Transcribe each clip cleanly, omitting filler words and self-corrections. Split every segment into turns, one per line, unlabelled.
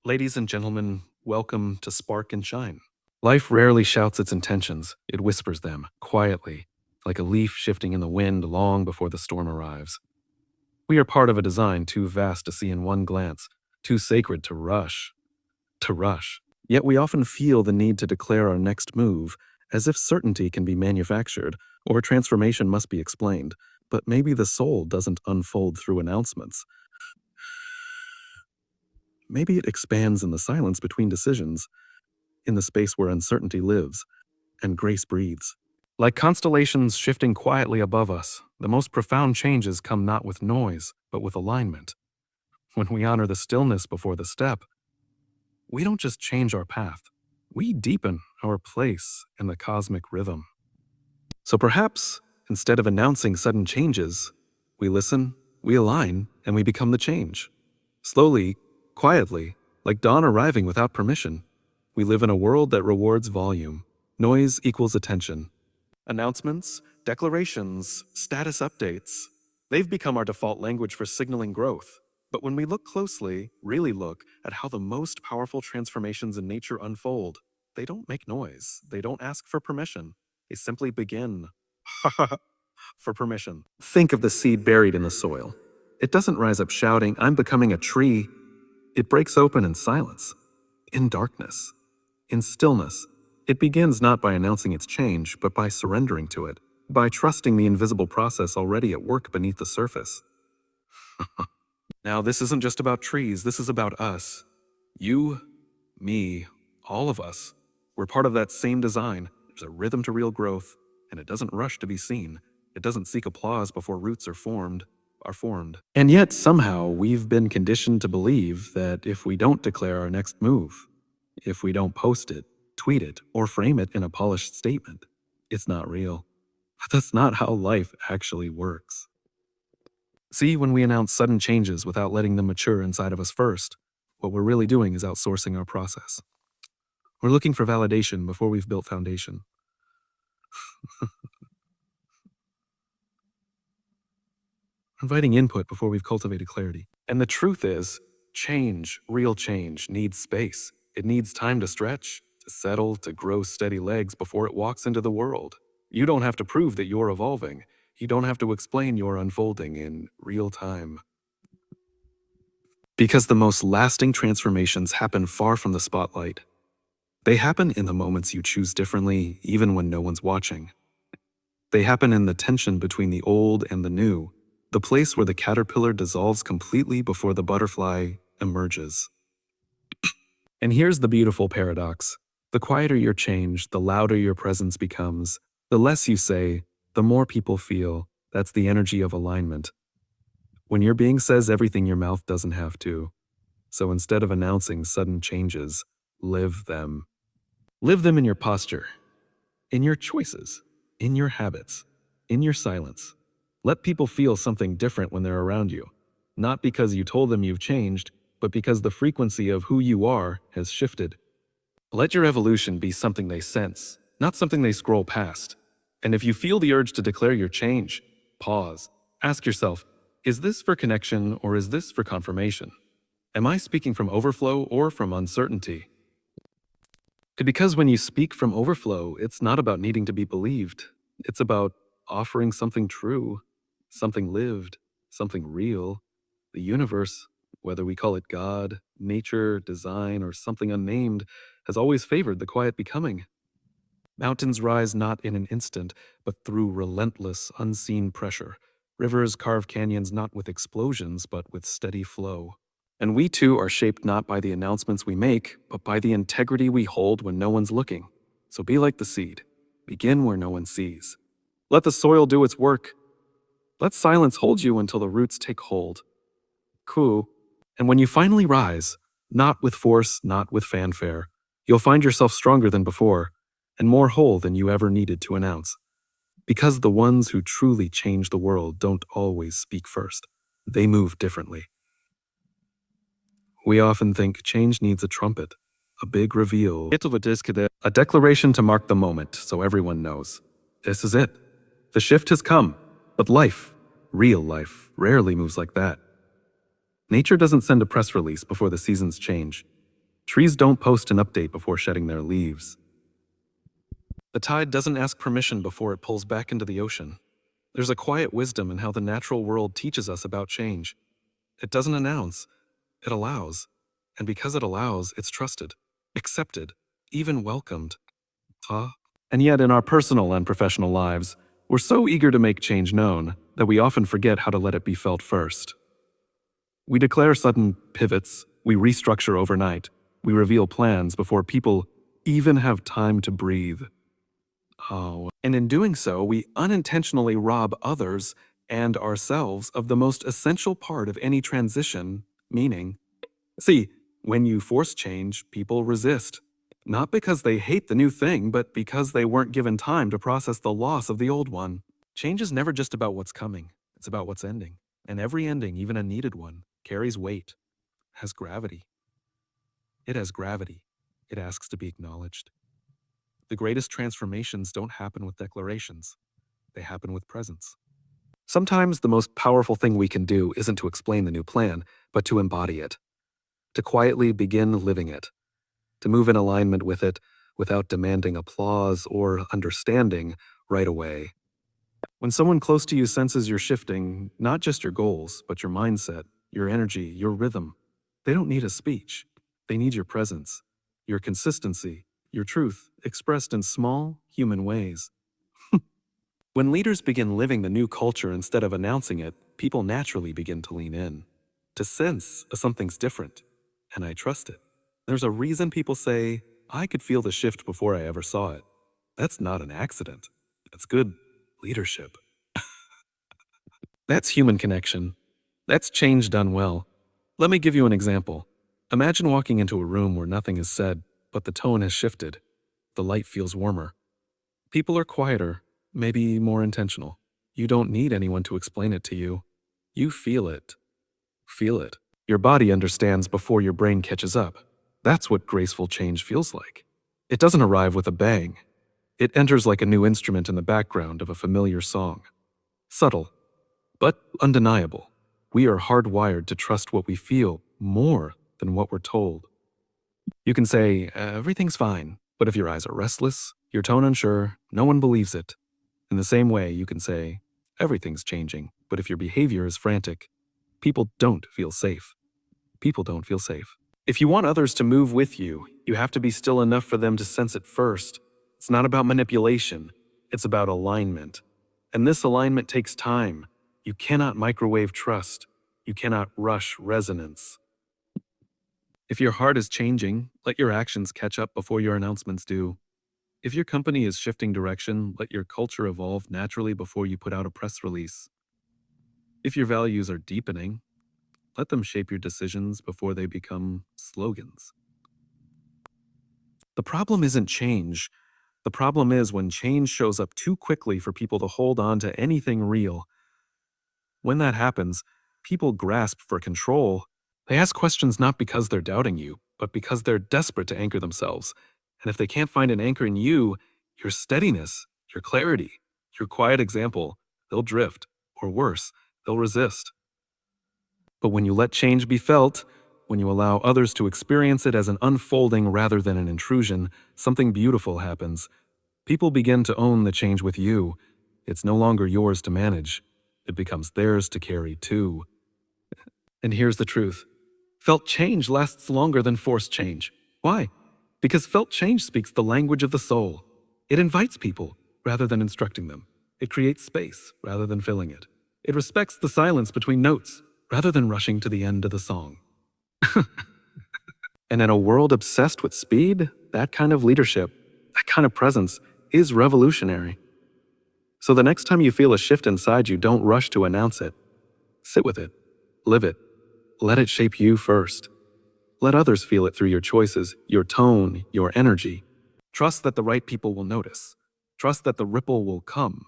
Ladies and gentlemen, welcome to Spark and Shine. Life rarely shouts its intentions, it whispers them, quietly, like a leaf shifting in the wind long before the storm arrives. We are part of a design too vast to see in one glance, too sacred to rush. To rush. Yet we often feel the need to declare our next move, as if certainty can be manufactured, or transformation must be explained. But maybe the soul doesn't unfold through announcements. Maybe it expands in the silence between decisions, in the space where uncertainty lives and grace breathes. Like constellations shifting quietly above us, the most profound changes come not with noise, but with alignment. When we honor the stillness before the step, we don't just change our path, we deepen our place in the cosmic rhythm. So perhaps, instead of announcing sudden changes, we listen, we align, and we become the change. Slowly, quietly, like dawn arriving without permission, we live in a world that rewards volume. Noise equals attention. Announcements, declarations, status updates, they've become our default language for signaling growth. But when we look closely, really look at how the most powerful transformations in nature unfold, they don't make noise. They don't ask for permission. They simply begin for permission. Think of the seed buried in the soil. It doesn't rise up shouting, "I'm becoming a tree." It breaks open in silence, in darkness, in stillness. It begins not by announcing its change, but by surrendering to it, by trusting the invisible process already at work beneath the surface. Now, this isn't just about trees, this is about us. You, me, all of us. We're part of that same design. There's a rhythm to real growth, and it doesn't rush to be seen. It doesn't seek applause before roots are formed. And yet, somehow, we've been conditioned to believe that if we don't declare our next move, if we don't post it, tweet it, or frame it in a polished statement, it's not real. But that's not how life actually works. See, when we announce sudden changes without letting them mature inside of us first, what we're really doing is outsourcing our process. We're looking for validation before we've built foundation. Inviting input before we've cultivated clarity. And the truth is, change, real change, needs space. It needs time to stretch, to settle, to grow steady legs before it walks into the world. You don't have to prove that you're evolving. You don't have to explain your unfolding in real time. Because the most lasting transformations happen far from the spotlight. They happen in the moments you choose differently, even when no one's watching. They happen in the tension between the old and the new, the place where the caterpillar dissolves completely before the butterfly emerges. And here's the beautiful paradox. The quieter your change, the louder your presence becomes. The less you say, the more people feel. That's the energy of alignment. When your being says everything your mouth doesn't have to. So instead of announcing sudden changes, live them. Live them in your posture, in your choices, in your habits, in your silence. Let people feel something different when they're around you, not because you told them you've changed, but because the frequency of who you are has shifted. Let your evolution be something they sense, not something they scroll past. And if you feel the urge to declare your change, pause. Ask yourself, is this for connection or is this for confirmation? Am I speaking from overflow or from uncertainty? Because when you speak from overflow, it's not about needing to be believed. It's about offering something true, something lived, something real. The universe, whether we call it God, nature, design, or something unnamed, has always favored the quiet becoming. Mountains rise not in an instant, but through relentless, unseen pressure. Rivers carve canyons not with explosions, but with steady flow. And we too are shaped not by the announcements we make, but by the integrity we hold when no one's looking. So be like the seed. Begin where no one sees. Let the soil do its work. Let silence hold you until the roots take hold. Cool. And when you finally rise, not with force, not with fanfare, you'll find yourself stronger than before, and more whole than you ever needed to announce. Because the ones who truly change the world don't always speak first. They move differently. We often think change needs a trumpet, a big reveal, a declaration to mark the moment so everyone knows. This is it. The shift has come. But life, real life, rarely moves like that. Nature doesn't send a press release before the seasons change. Trees don't post an update before shedding their leaves. The tide doesn't ask permission before it pulls back into the ocean. There's a quiet wisdom in how the natural world teaches us about change. It doesn't announce, it allows. And because it allows, it's trusted, accepted, even welcomed. Huh? And yet, in our personal and professional lives, we're so eager to make change known that we often forget how to let it be felt first. We declare sudden pivots, we restructure overnight, we reveal plans before people even have time to breathe. Oh, and in doing so, we unintentionally rob others and ourselves of the most essential part of any transition, meaning. See, when you force change, people resist. Not because they hate the new thing, but because they weren't given time to process the loss of the old one. Change is never just about what's coming, it's about what's ending. And every ending, even a needed one, carries weight, has gravity. It has gravity. It asks to be acknowledged. The greatest transformations don't happen with declarations, they happen with presence. Sometimes the most powerful thing we can do isn't to explain the new plan, but to embody it, to quietly begin living it, to move in alignment with it without demanding applause or understanding right away. When someone close to you senses you're shifting, not just your goals, but your mindset, your energy, your rhythm, they don't need a speech. They need your presence, your consistency, your truth, expressed in small, human ways. When leaders begin living the new culture instead of announcing it, people naturally begin to lean in, to sense something's different, and I trust it. There's a reason people say, I could feel the shift before I ever saw it. That's not an accident. That's good leadership. That's human connection. That's change done well. Let me give you an example. Imagine walking into a room where nothing is said, but the tone has shifted. The light feels warmer. People are quieter, maybe more intentional. You don't need anyone to explain it to you. You feel it. Feel it. Your body understands before your brain catches up. That's what graceful change feels like. It doesn't arrive with a bang. It enters like a new instrument in the background of a familiar song. Subtle, but undeniable. We are hardwired to trust what we feel more than what we're told. You can say, everything's fine, but if your eyes are restless, your tone unsure, no one believes it. In the same way, you can say, everything's changing, but if your behavior is frantic, people don't feel safe. People don't feel safe. If you want others to move with you, you have to be still enough for them to sense it first. It's not about manipulation, it's about alignment. And this alignment takes time. You cannot microwave trust. You cannot rush resonance. If your heart is changing, let your actions catch up before your announcements do. If your company is shifting direction, let your culture evolve naturally before you put out a press release. If your values are deepening, let them shape your decisions before they become slogans. The problem isn't change. The problem is when change shows up too quickly for people to hold on to anything real. When that happens, people grasp for control. They ask questions not because they're doubting you, but because they're desperate to anchor themselves. And if they can't find an anchor in you, your steadiness, your clarity, your quiet example, they'll drift, or worse, they'll resist. But when you let change be felt, when you allow others to experience it as an unfolding rather than an intrusion, something beautiful happens. People begin to own the change with you. It's no longer yours to manage. It becomes theirs to carry too. And here's the truth. Felt change lasts longer than forced change. Why? Because felt change speaks the language of the soul. It invites people rather than instructing them. It creates space rather than filling it. It respects the silence between notes rather than rushing to the end of the song. And in a world obsessed with speed, that kind of leadership, that kind of presence, is revolutionary. So the next time you feel a shift inside you, don't rush to announce it. Sit with it. Live it. Let it shape you first. Let others feel it through your choices, your tone, your energy. Trust that the right people will notice. Trust that the ripple will come.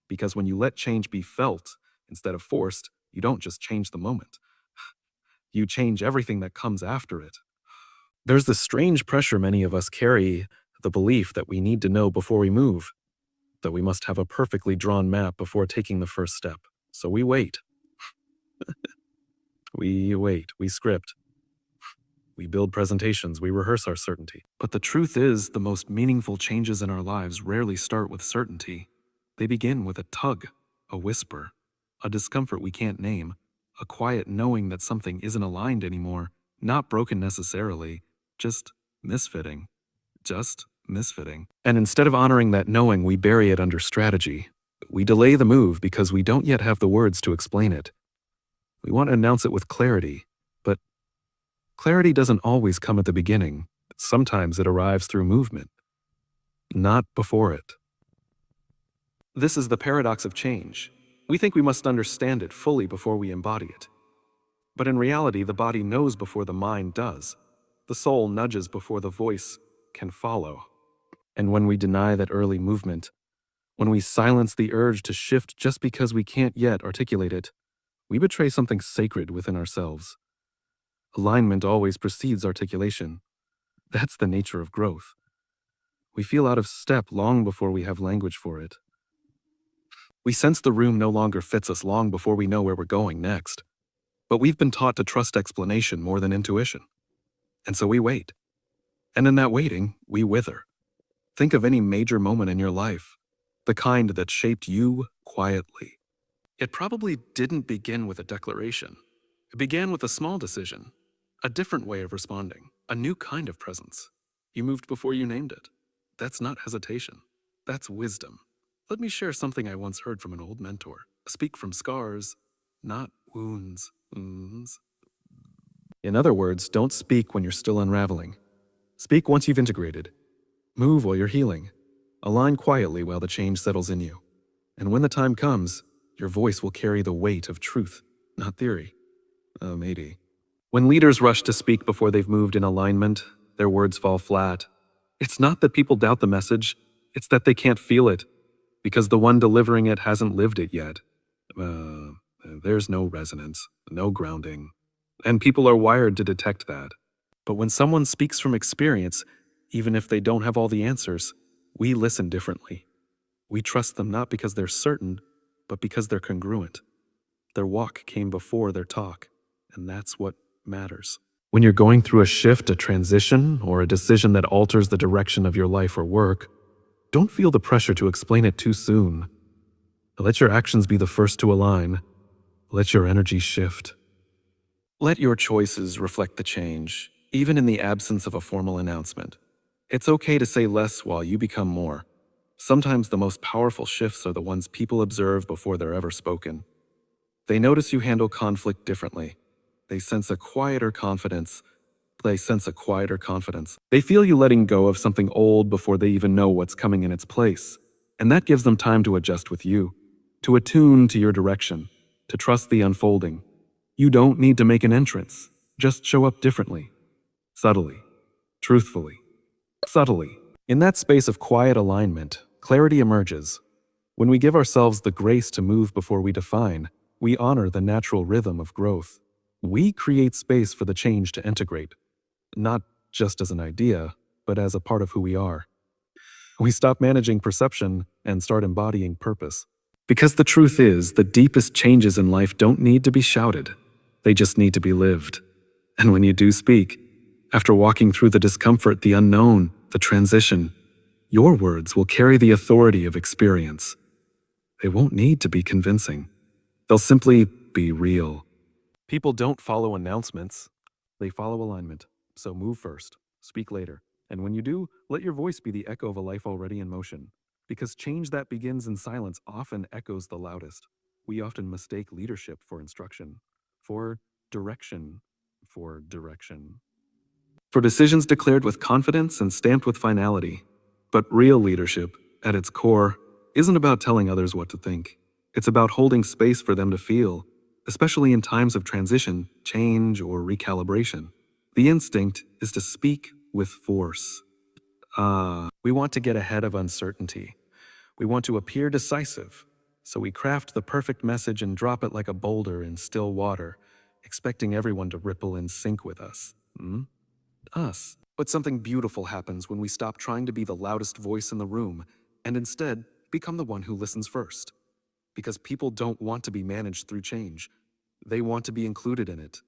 Because when you let change be felt instead of forced, you don't just change the moment. You change everything that comes after it. There's this strange pressure many of us carry, the belief that we need to know before we move, that we must have a perfectly drawn map before taking the first step. So we wait. We wait. We script. We build presentations, we rehearse our certainty. But the truth is, the most meaningful changes in our lives rarely start with certainty. They begin with a tug, a whisper, a discomfort we can't name, a quiet knowing that something isn't aligned anymore, not broken necessarily, just misfitting. Just misfitting. And instead of honoring that knowing, we bury it under strategy. We delay the move because we don't yet have the words to explain it. We want to announce it with clarity, but clarity doesn't always come at the beginning. Sometimes it arrives through movement, not before it. This is the paradox of change. We think we must understand it fully before we embody it. But in reality, the body knows before the mind does. The soul nudges before the voice can follow. And when we deny that early movement, when we silence the urge to shift just because we can't yet articulate it, we betray something sacred within ourselves. Alignment always precedes articulation. That's the nature of growth. We feel out of step long before we have language for it. We sense the room no longer fits us long before we know where we're going next. But we've been taught to trust explanation more than intuition. And so we wait. And in that waiting, we wither. Think of any major moment in your life, the kind that shaped you quietly. It probably didn't begin with a declaration. It began with a small decision, a different way of responding, a new kind of presence. You moved before you named it. That's not hesitation. That's wisdom. Let me share something I once heard from an old mentor. Speak from scars, not wounds. In other words, don't speak when you're still unraveling. Speak once you've integrated. Move while you're healing. Align quietly while the change settles in you. And when the time comes, your voice will carry the weight of truth, not theory. Maybe. When leaders rush to speak before they've moved in alignment, their words fall flat. It's not that people doubt the message, it's that they can't feel it, because the one delivering it hasn't lived it yet. There's no resonance, no grounding, and people are wired to detect that. But when someone speaks from experience, even if they don't have all the answers, we listen differently. We trust them not because they're certain, but because they're congruent. Their walk came before their talk, and that's what matters. When you're going through a shift, a transition, or a decision that alters the direction of your life or work, don't feel the pressure to explain it too soon. Let your actions be the first to align. Let your energy shift. Let your choices reflect the change, even in the absence of a formal announcement. It's okay to say less while you become more. Sometimes the most powerful shifts are the ones people observe before they're ever spoken. They notice you handle conflict differently. They sense a quieter confidence. They feel you letting go of something old before they even know what's coming in its place. And that gives them time to adjust with you, to attune to your direction, to trust the unfolding. You don't need to make an entrance. Just show up differently, subtly, truthfully, subtly. In that space of quiet alignment, clarity emerges. When we give ourselves the grace to move before we define, we honor the natural rhythm of growth. We create space for the change to integrate, not just as an idea, but as a part of who we are. We stop managing perception and start embodying purpose. Because the truth is, the deepest changes in life don't need to be shouted. They just need to be lived. And when you do speak, after walking through the discomfort, the unknown, the transition, your words will carry the authority of experience. They won't need to be convincing. They'll simply be real. People don't follow announcements. They follow alignment. So move first, speak later. And when you do, let your voice be the echo of a life already in motion. Because change that begins in silence often echoes the loudest. We often mistake leadership for instruction, for direction, for direction. For decisions declared with confidence and stamped with finality. But real leadership, at its core, isn't about telling others what to think. It's about holding space for them to feel, especially in times of transition, change, or recalibration. The instinct is to speak with force. We want to get ahead of uncertainty. We want to appear decisive. So we craft the perfect message and drop it like a boulder in still water, expecting everyone to ripple in sync with us. Us. But something beautiful happens when we stop trying to be the loudest voice in the room and instead become the one who listens first. Because people don't want to be managed through change. They want to be included in it.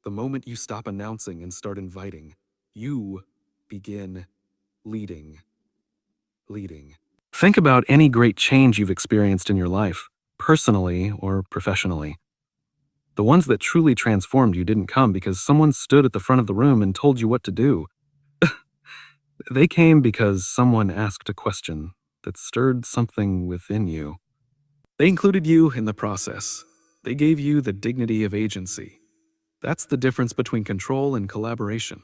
The moment you stop announcing and start inviting, you begin leading. Think about any great change you've experienced in your life, personally or professionally. The ones that truly transformed you didn't come because someone stood at the front of the room and told you what to do. They came because someone asked a question that stirred something within you. They included you in the process. They gave you the dignity of agency. That's the difference between control and collaboration.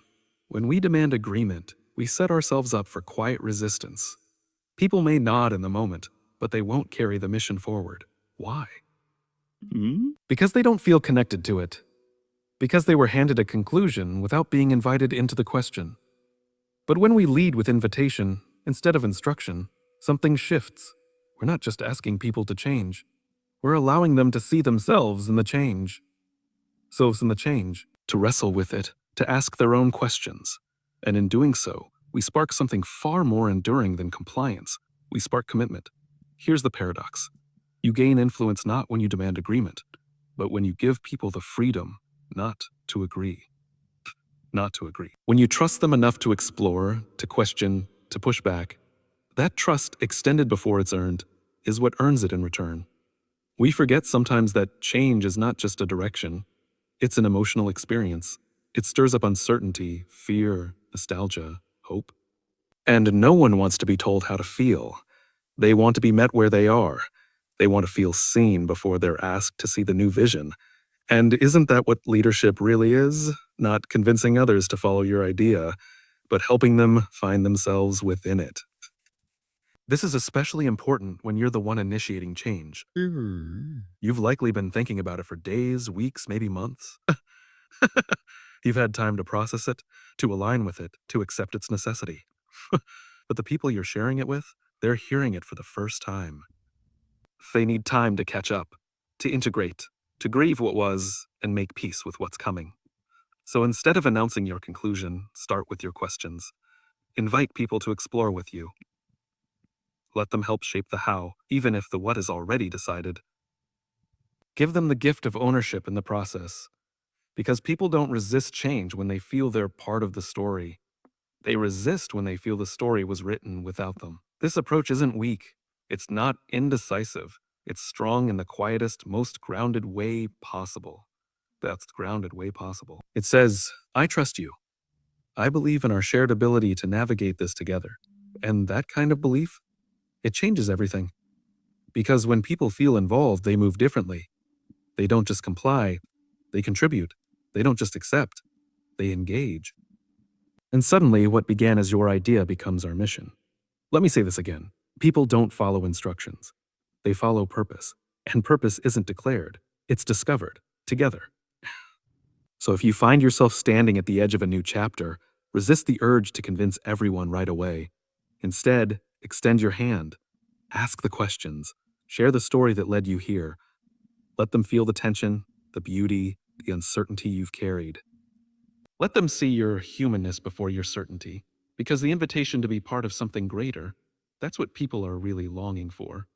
When we demand agreement, we set ourselves up for quiet resistance. People may nod in the moment, but they won't carry the mission forward. Why? Because they don't feel connected to it. Because they were handed a conclusion without being invited into the question. But when we lead with invitation, instead of instruction, something shifts. We're not just asking people to change. We're allowing them to see themselves in the change. To wrestle with it, to ask their own questions. And in doing so, we spark something far more enduring than compliance. We spark commitment. Here's the paradox. You gain influence not when you demand agreement, but when you give people the freedom not to agree. When you trust them enough to explore, to question, to push back, that trust extended before it's earned is what earns it in return. We forget sometimes that change is not just a direction, it's an emotional experience. It stirs up uncertainty, fear, nostalgia, hope. And no one wants to be told how to feel. They want to be met where they are. They want to feel seen before they're asked to see the new vision. And isn't that what leadership really is? Not convincing others to follow your idea, but helping them find themselves within it. This is especially important when you're the one initiating change. You've likely been thinking about it for days, weeks, maybe months. You've had time to process it, to align with it, to accept its necessity. But the people you're sharing it with, they're hearing it for the first time. They need time to catch up, to integrate, to grieve what was, and make peace with what's coming. So instead of announcing your conclusion, start with your questions. Invite people to explore with you. Let them help shape the how, even if the what is already decided. Give them the gift of ownership in the process. Because people don't resist change when they feel they're part of the story. They resist when they feel the story was written without them. This approach isn't weak. It's not indecisive. It's strong in the quietest, most grounded way possible. That's the grounded way possible. It says, I trust you. I believe in our shared ability to navigate this together. And that kind of belief, it changes everything. Because when people feel involved, they move differently. They don't just comply, they contribute. They don't just accept, they engage. And suddenly, what began as your idea becomes our mission. Let me say this again. People don't follow instructions. They follow purpose. And purpose isn't declared. It's discovered, together. So if you find yourself standing at the edge of a new chapter, resist the urge to convince everyone right away. Instead, extend your hand. Ask the questions. Share the story that led you here. Let them feel the tension, the beauty, the uncertainty you've carried. Let them see your humanness before your certainty, because the invitation to be part of something greater, that's what people are really longing for.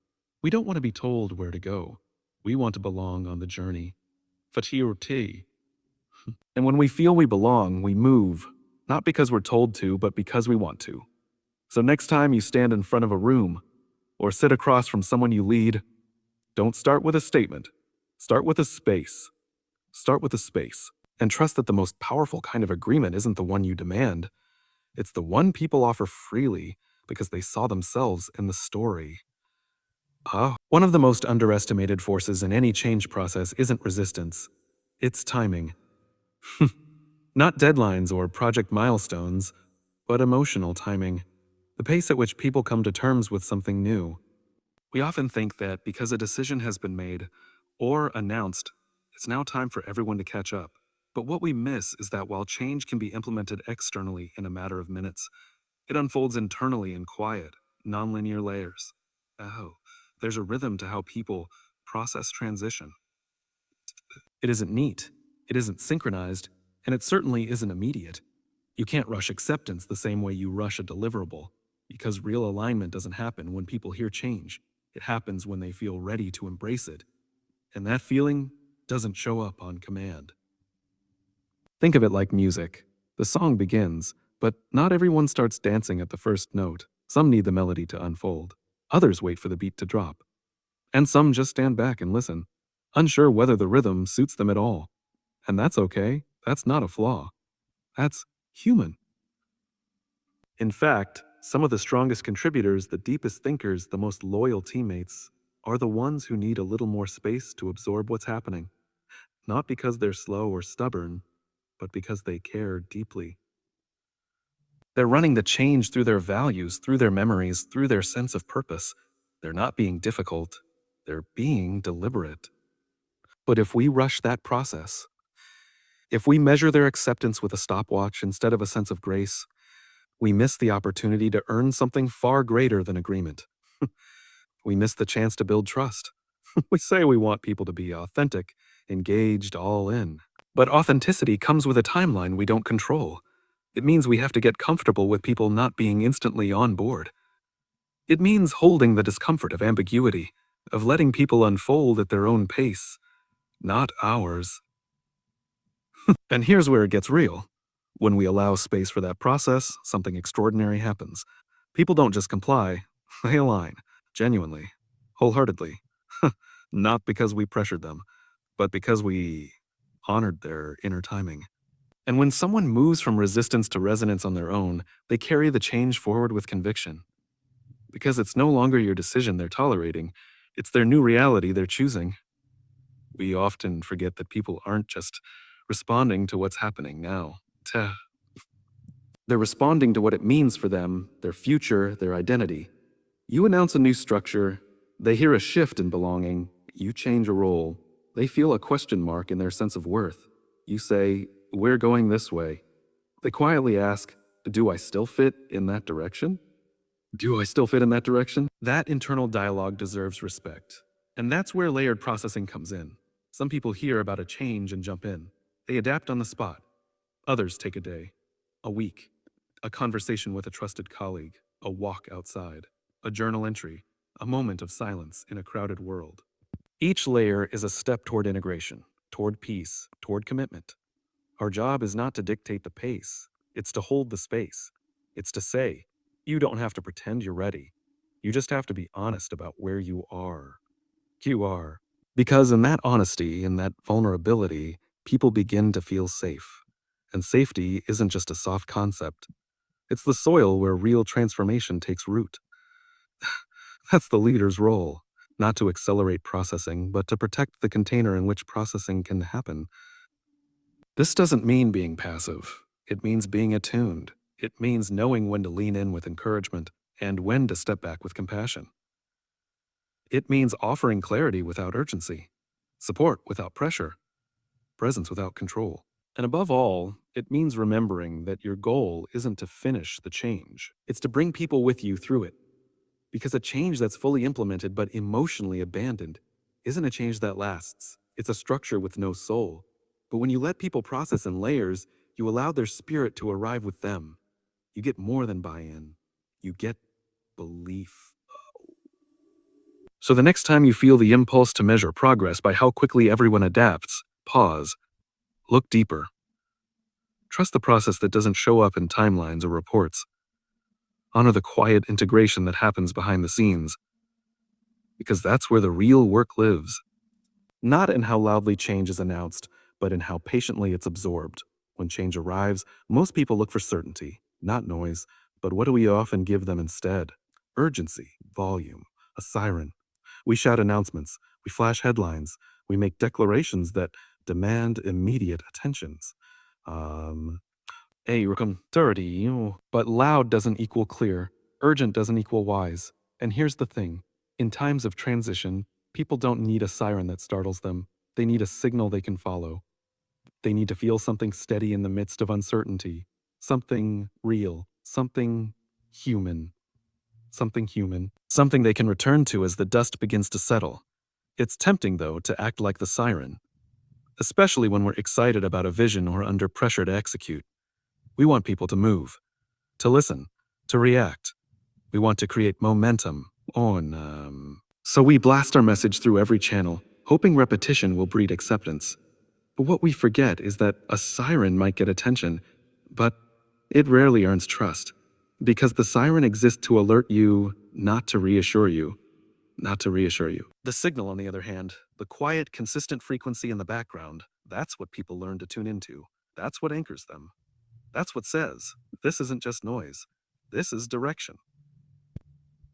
We don't want to be told where to go. We want to belong on the journey. Fatiruti. And when we feel we belong, we move, not because we're told to, but because we want to. So next time you stand in front of a room, or sit across from someone you lead, don't start with a statement. Start with a space. Start with a space. And trust that the most powerful kind of agreement isn't the one you demand. It's the one people offer freely because they saw themselves in the story. One of the most underestimated forces in any change process isn't resistance. It's timing. Not deadlines or project milestones, but emotional timing. The pace at which people come to terms with something new. We often think that because a decision has been made or announced, it's now time for everyone to catch up. But what we miss is that while change can be implemented externally in a matter of minutes, it unfolds internally in quiet, nonlinear layers. There's a rhythm to how people process transition. It isn't neat, it isn't synchronized, and it certainly isn't immediate. You can't rush acceptance the same way you rush a deliverable, because real alignment doesn't happen when people hear change. It happens when they feel ready to embrace it. And that feeling doesn't show up on command. Think of it like music. The song begins, but not everyone starts dancing at the first note. Some need the melody to unfold. Others wait for the beat to drop. And some just stand back and listen, unsure whether the rhythm suits them at all. And that's okay. That's not a flaw. That's human. In fact, some of the strongest contributors, the deepest thinkers, the most loyal teammates, are the ones who need a little more space to absorb what's happening. Not because they're slow or stubborn, but because they care deeply. They're running the change through their values, through their memories, through their sense of purpose. They're not being difficult, they're being deliberate. But if we rush that process, if we measure their acceptance with a stopwatch instead of a sense of grace, we miss the opportunity to earn something far greater than agreement. We miss the chance to build trust. We say we want people to be authentic, engaged, all in. But authenticity comes with a timeline we don't control. It means we have to get comfortable with people not being instantly on board. It means holding the discomfort of ambiguity, of letting people unfold at their own pace, not ours. And here's where it gets real. When we allow space for that process, something extraordinary happens. People don't just comply, they align, genuinely, wholeheartedly. Not because we pressured them, but because we honored their inner timing. And when someone moves from resistance to resonance on their own, they carry the change forward with conviction. Because it's no longer your decision they're tolerating, it's their new reality they're choosing. We often forget that people aren't just responding to what's happening now. They're responding to what it means for them, their future, their identity. You announce a new structure, they hear a shift in belonging, you change a role, they feel a question mark in their sense of worth. You say, "We're going this way." They quietly ask, "Do I still fit in that direction? Do I still fit in that direction?" That internal dialogue deserves respect. And that's where layered processing comes in. Some people hear about a change and jump in. They adapt on the spot. Others take a day, a week, a conversation with a trusted colleague, a walk outside, a journal entry, a moment of silence in a crowded world. Each layer is a step toward integration, toward peace, toward commitment. Our job is not to dictate the pace, it's to hold the space. It's to say, you don't have to pretend you're ready. You just have to be honest about where you are. You are. Because in that honesty, in that vulnerability, people begin to feel safe. And safety isn't just a soft concept, it's the soil where real transformation takes root. That's the leader's role, not to accelerate processing, but to protect the container in which processing can happen. This doesn't mean being passive. It means being attuned. It means knowing when to lean in with encouragement and when to step back with compassion. It means offering clarity without urgency, support without pressure, presence without control. And above all, it means remembering that your goal isn't to finish the change. It's to bring people with you through it. Because a change that's fully implemented but emotionally abandoned isn't a change that lasts. It's a structure with no soul. But when you let people process in layers, you allow their spirit to arrive with them. You get more than buy-in. You get belief. So the next time you feel the impulse to measure progress by how quickly everyone adapts, pause. Look deeper. Trust the process that doesn't show up in timelines or reports. Honor the quiet integration that happens behind the scenes. Because that's where the real work lives. Not in how loudly change is announced, but in how patiently it's absorbed. When change arrives, most people look for certainty, not noise, but what do we often give them instead? Urgency, volume, a siren. We shout announcements, we flash headlines, we make declarations that demand immediate attentions. Hey, come 30, but loud doesn't equal clear, urgent doesn't equal wise. And here's the thing, in times of transition, people don't need a siren that startles them. They need a signal they can follow. They need to feel something steady in the midst of uncertainty, something real, something human, something they can return to as the dust begins to settle. It's tempting, though, to act like the siren, especially when we're excited about a vision or under pressure to execute. We want people to move, to listen, to react. We want to create momentum so we blast our message through every channel, hoping repetition will breed acceptance. But what we forget is that a siren might get attention, but it rarely earns trust, because the siren exists to alert you, not to reassure you. Not to reassure you. The signal, on the other hand, the quiet, consistent frequency in the background, that's what people learn to tune into. That's what anchors them. That's what says, this isn't just noise. This is direction.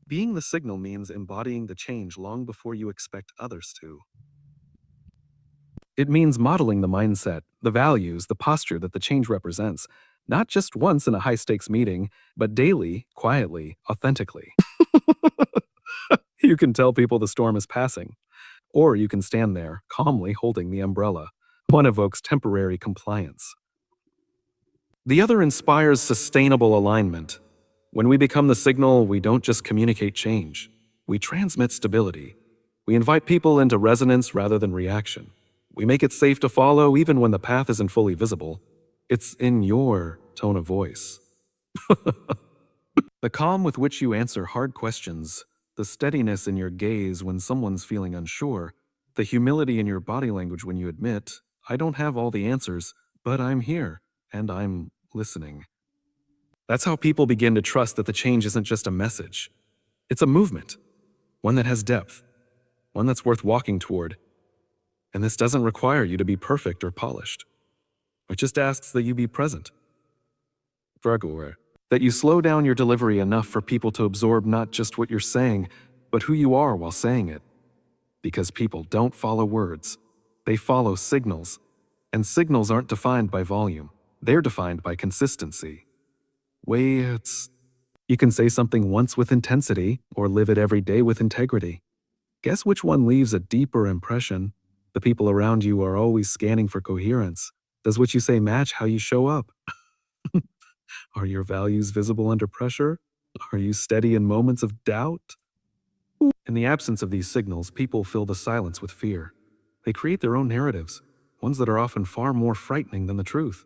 Being the signal means embodying the change long before you expect others to. It means modeling the mindset, the values, the posture that the change represents, not just once in a high stakes meeting, but daily, quietly, authentically. You can tell people the storm is passing, or you can stand there, calmly holding the umbrella. One evokes temporary compliance. The other inspires sustainable alignment. When we become the signal, we don't just communicate change, we transmit stability. We invite people into resonance rather than reaction. We make it safe to follow even when the path isn't fully visible. It's in your tone of voice. The calm with which you answer hard questions, the steadiness in your gaze when someone's feeling unsure, the humility in your body language when you admit, I don't have all the answers, but I'm here, and I'm listening. That's how people begin to trust that the change isn't just a message. It's a movement, one that has depth, one that's worth walking toward. And this doesn't require you to be perfect or polished. It just asks that you be present. That you slow down your delivery enough for people to absorb not just what you're saying, but who you are while saying it. Because people don't follow words, they follow signals. And signals aren't defined by volume, they're defined by consistency. You can say something once with intensity, or live it every day with integrity. Guess which one leaves a deeper impression? The people around you are always scanning for coherence. Does what you say match how you show up? Are your values visible under pressure? Are you steady in moments of doubt? In the absence of these signals, people fill the silence with fear. They create their own narratives, ones that are often far more frightening than the truth.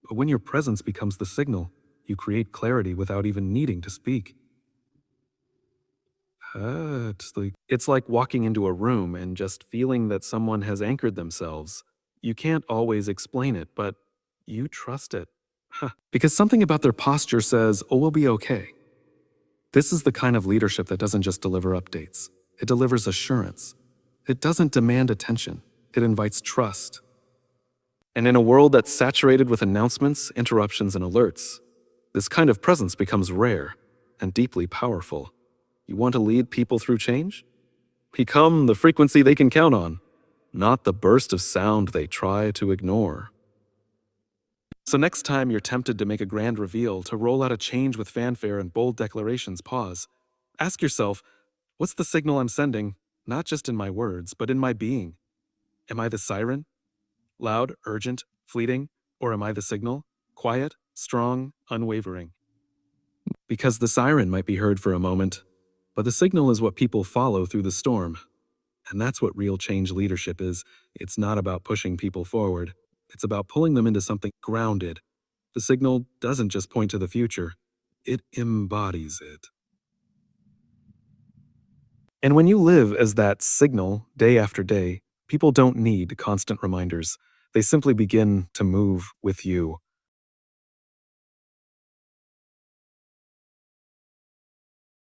But when your presence becomes the signal, you create clarity without even needing to speak. It's like walking into a room and just feeling that someone has anchored themselves. You can't always explain it, but you trust it. Because something about their posture says, oh, we'll be okay. This is the kind of leadership that doesn't just deliver updates. It delivers assurance. It doesn't demand attention. It invites trust. And in a world that's saturated with announcements, interruptions, and alerts, this kind of presence becomes rare and deeply powerful. You want to lead people through change? Become the frequency they can count on, not the burst of sound they try to ignore. So next time you're tempted to make a grand reveal, to roll out a change with fanfare and bold declarations, pause. Ask yourself, what's the signal I'm sending, not just in my words, but in my being? Am I the siren? Loud, urgent, fleeting? Or am I the signal? Quiet, strong, unwavering? Because the siren might be heard for a moment, but the signal is what people follow through the storm. And that's what real change leadership is. It's not about pushing people forward. It's about pulling them into something grounded. The signal doesn't just point to the future, it embodies it. And when you live as that signal day after day, people don't need constant reminders. They simply begin to move with you.